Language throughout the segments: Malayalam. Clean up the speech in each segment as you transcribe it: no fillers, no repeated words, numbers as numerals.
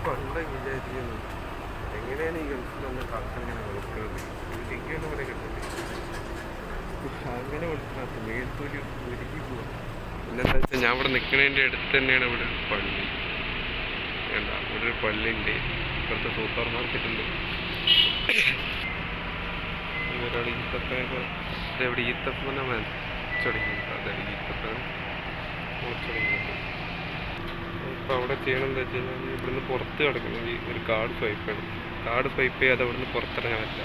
പണ്ട് വിചാരിക്കുന്നു എങ്ങനെയാണ് ഈ ഗൾഫിൽ വന്ന് കളക്ടറിങ്ങനെ വിളിക്കുന്നത് ടിക്കറ്റ് പോലെ കിട്ടില്ല അങ്ങനെ വിളിക്കുന്നത് മേൽത്തൂര് ഒരുക്കി പോവാം. പിന്നെന്താ വെച്ചാൽ ഞാൻ ഇവിടെ നിൽക്കുന്നതിൻ്റെ അടുത്ത് തന്നെയാണ് ഇവിടെ ഒരു പള്ളി. വേണ്ട ഇവിടെ ഒരു പള്ളിയുണ്ട്, ഇവിടുത്തെ സൂപ്പർ മാർക്കറ്റ് ഉണ്ട്. ഒരാൾ ഈത്തപ്പനൊക്കെ ഇതെവിടെ ഈത്തപ്പന തുടങ്ങിയിട്ട് അതായത് ഈത്തപ്പന മുളച്ചു തുടങ്ങിയിട്ട് ഇപ്പോൾ അവിടെ ചെയ്യണമെന്ന് വെച്ച് കഴിഞ്ഞാൽ ഇവിടുന്ന് പുറത്ത് കിടക്കണമെങ്കിൽ ഒരു കാർഡ് സ്വൈപ്പ് ചെയ്യണം. കാർഡ് സ്വൈപ്പ് ചെയ്യാതെ ഇവിടുന്ന് പുറത്തിറങ്ങാൻ പറ്റില്ല.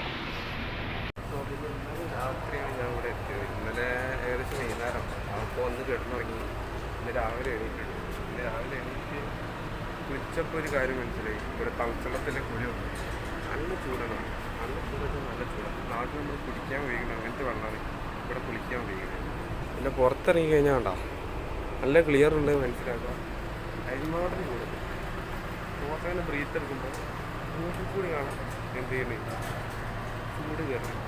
രാത്രിയാണ് ഞാൻ ഇവിടെ എത്തിയത്. ഇന്നലെ ഏകദേശം വൈകുന്നേരം അപ്പോൾ ഒന്ന് കിടന്നുറങ്ങി. ഇന്ന് രാവിലെ എണീറ്റിട്ടു. ഇന്ന് രാവിലെ എണീറ്റ് കുളിച്ചപ്പോൾ ഒരു കാര്യം മനസ്സിലായി. ഇവിടെ തണുച്ചെള്ളത്തിലെ കുളിയുണ്ട്. നല്ല ചൂടാണ്. നല്ല ചൂടൊക്കെ നല്ല ചൂടാണ്. നാട്ടിൽ നമ്മൾ കുടിക്കാൻ ഉപയോഗിക്കുന്നത് അങ്ങനത്തെ വെള്ളമാണ് ഇവിടെ കുളിക്കാൻ ഉപയോഗിക്കുന്നത്. പിന്നെ പുറത്തിറങ്ങി കഴിഞ്ഞാൽ കണ്ടോ നല്ല ക്ലിയർ ഉണ്ട് മനസ്സിലാക്കുക. അതിന്മാത്രം ചൂട്. ഫോട്ടോനെ ബ്രീത്ത് എടുക്കുമ്പോൾ മൂക്കിൽ കൂടി കാണാം എന്ത് ചെയ്യുന്നത് ചൂട് കയറണം.